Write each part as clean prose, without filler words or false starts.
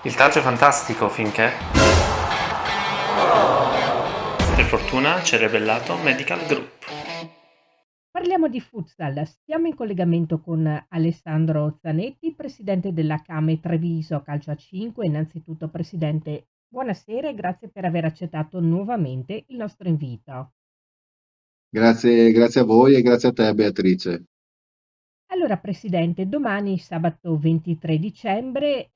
Il taggio è fantastico finché, per fortuna, ci ha rivelato Medical Group. Parliamo di futsal. Siamo in collegamento con Alessandro Zanetti, presidente della Came Treviso Calcio a 5. Innanzitutto, presidente, buonasera e grazie per aver accettato nuovamente il nostro invito. Grazie a voi e grazie a te, Beatrice. Allora, presidente, domani, sabato 23 dicembre,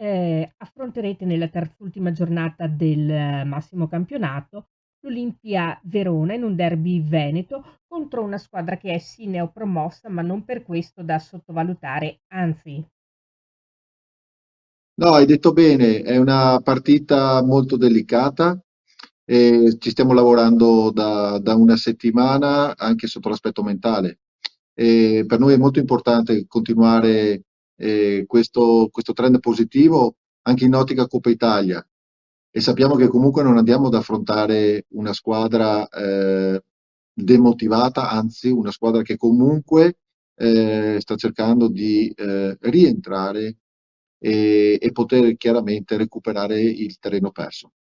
affronterete nella terzultima giornata del massimo campionato l'Olimpia Verona in un derby veneto contro una squadra che è sì neopromossa, ma non per questo da sottovalutare, anzi. No, hai detto bene, è una partita molto delicata e ci stiamo lavorando da una settimana anche sotto l'aspetto mentale. E per noi è molto importante continuare questo trend positivo anche in ottica Coppa Italia e sappiamo che comunque non andiamo ad affrontare una squadra demotivata, anzi una squadra che comunque sta cercando di rientrare e poter chiaramente recuperare il terreno perso.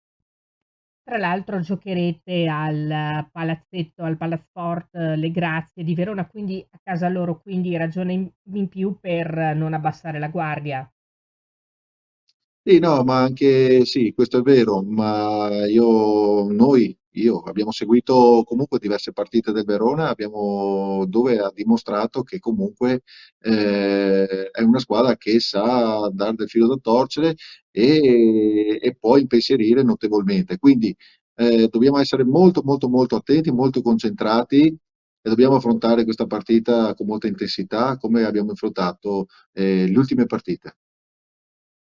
Tra l'altro giocherete al palazzetto, al Palasport Le Grazie di Verona, quindi a casa loro, quindi ragione in più per non abbassare la guardia. Sì, no, ma anche sì, questo è vero, ma io abbiamo seguito comunque diverse partite del Verona, dove ha dimostrato che comunque è una squadra che sa dare del filo da torcere e poi impensierire notevolmente. Quindi dobbiamo essere molto, molto, molto attenti, molto concentrati e dobbiamo affrontare questa partita con molta intensità, come abbiamo affrontato le ultime partite.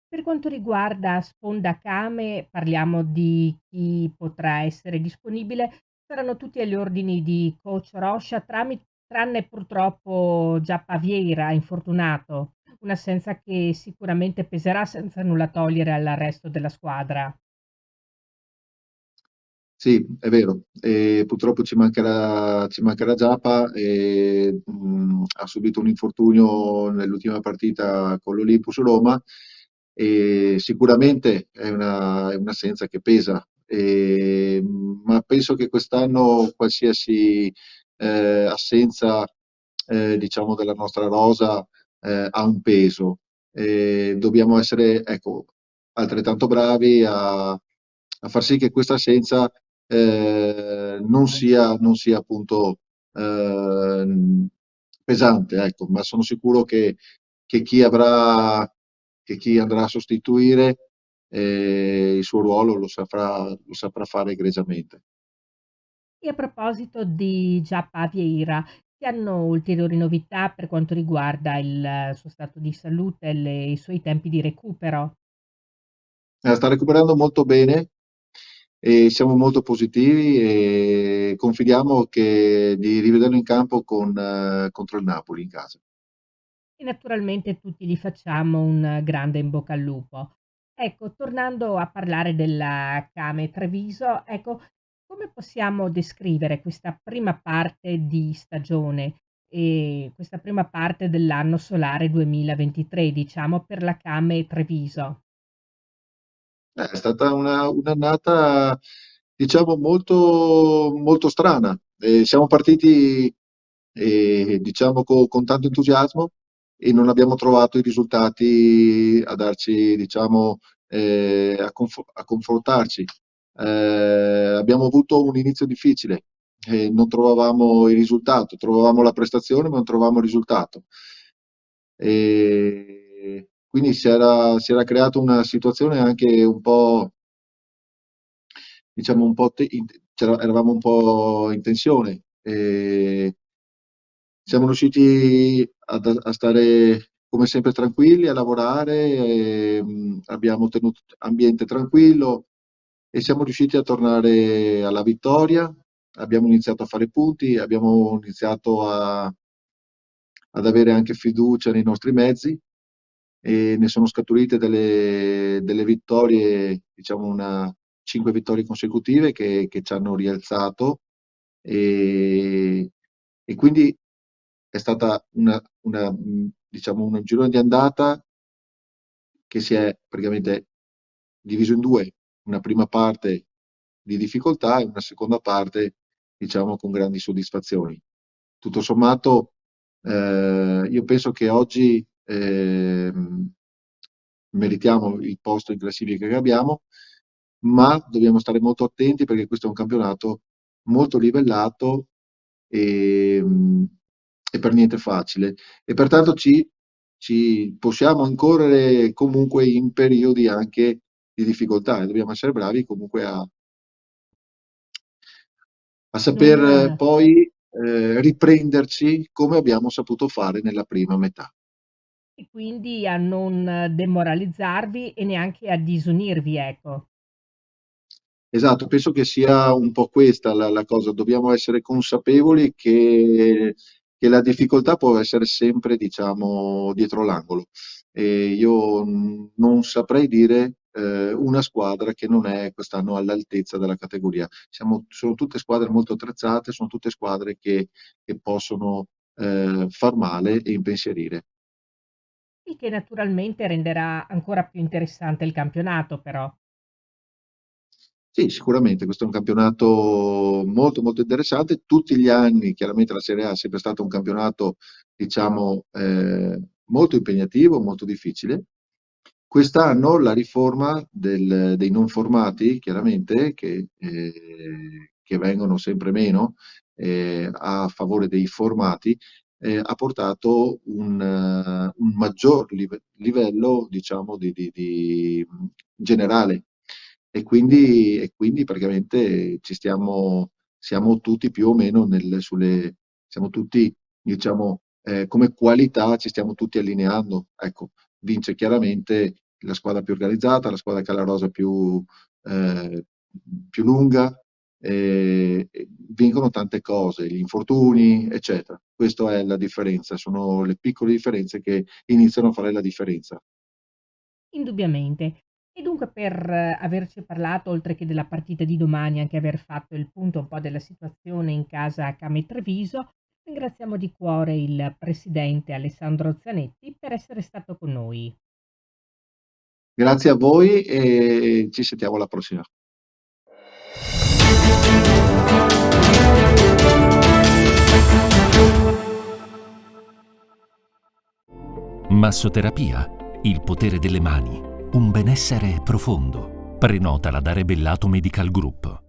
Per quanto riguarda Sponda Kame, parliamo di chi potrà essere disponibile, saranno tutti agli ordini di coach Rocha, tranne purtroppo Giappa Vieira, infortunato, un'assenza che sicuramente peserà senza nulla togliere al resto della squadra. Sì, è vero. Purtroppo ci mancherà Giappa ha subito un infortunio nell'ultima partita con l'Olympus Roma e sicuramente è un'assenza che pesa. Ma penso che quest'anno qualsiasi assenza diciamo della nostra rosa ha un peso. Dobbiamo essere, ecco, altrettanto bravi a far sì che questa assenza non sia appunto eh, pesante, ecco, ma sono sicuro che che chi andrà a sostituire il suo ruolo lo saprà fare egregiamente. E a proposito di Giappa Vieira, si hanno ulteriori novità per quanto riguarda il suo stato di salute e i suoi tempi di recupero? Sta recuperando molto bene e siamo molto positivi e confidiamo di rivederlo in campo contro il Napoli in casa. E naturalmente tutti gli facciamo un grande in bocca al lupo. Ecco, tornando a parlare della Came Treviso, ecco, come possiamo descrivere questa prima parte di stagione e questa prima parte dell'anno solare 2023, diciamo, per la Came Treviso? È stata un'annata, diciamo, molto, molto strana. Siamo partiti, diciamo, con tanto entusiasmo e non abbiamo trovato i risultati a darci, diciamo, a confrontarci. Abbiamo avuto un inizio difficile, non trovavamo il risultato, trovavamo la prestazione, ma non trovavamo il risultato. Quindi si era creata una situazione anche un po', diciamo, eravamo un po' in tensione. Siamo riusciti a stare come sempre tranquilli, a lavorare, abbiamo tenuto ambiente tranquillo e siamo riusciti a tornare alla vittoria. Abbiamo iniziato a fare punti, abbiamo iniziato ad avere anche fiducia nei nostri mezzi e ne sono scaturite delle vittorie, diciamo 5 vittorie consecutive che ci hanno rialzato e, e quindi è stata diciamo, un girone di andata che si è praticamente diviso in due, una prima parte di difficoltà e una seconda parte, diciamo, con grandi soddisfazioni. Tutto sommato, io penso che oggi meritiamo il posto in classifica che abbiamo, ma dobbiamo stare molto attenti perché questo è un campionato molto livellato e, e per niente facile. E pertanto ci possiamo incorrere comunque in periodi anche di difficoltà e dobbiamo essere bravi comunque a Non, saper poi riprenderci come abbiamo saputo fare nella prima metà. e quindi a non demoralizzarvi e neanche a disunirvi, ecco. Esatto, penso che sia un po' questa la cosa, dobbiamo essere consapevoli che la difficoltà può essere sempre, diciamo, dietro l'angolo. E io non saprei dire una squadra che non è quest'anno all'altezza della categoria. Sono tutte squadre molto attrezzate, sono tutte squadre che possono far male e impensierire. Il che naturalmente renderà ancora più interessante il campionato però. Sì, sicuramente questo è un campionato molto molto interessante. Tutti gli anni, chiaramente la Serie A è sempre stato un campionato, diciamo, molto impegnativo, molto difficile. Quest'anno la riforma dei non formati, chiaramente, che vengono sempre meno a favore dei formati, ha portato un maggior livello, diciamo, generale e quindi praticamente siamo tutti più o meno siamo tutti, diciamo, come qualità ci stiamo tutti allineando. Ecco, vince chiaramente la squadra più organizzata, la squadra che ha la rosa eh, più lunga, e vincono tante cose, gli infortuni, eccetera. Questa è la differenza, sono le piccole differenze che iniziano a fare la differenza. Indubbiamente. E dunque per averci parlato, oltre che della partita di domani, anche aver fatto il punto un po' della situazione in casa Camei Treviso, ringraziamo di cuore il presidente Alessandro Zanetti per essere stato con noi. Grazie a voi e ci sentiamo alla prossima. Massoterapia, il potere delle mani, un benessere profondo. Prenotala da Rebellato Medical Group.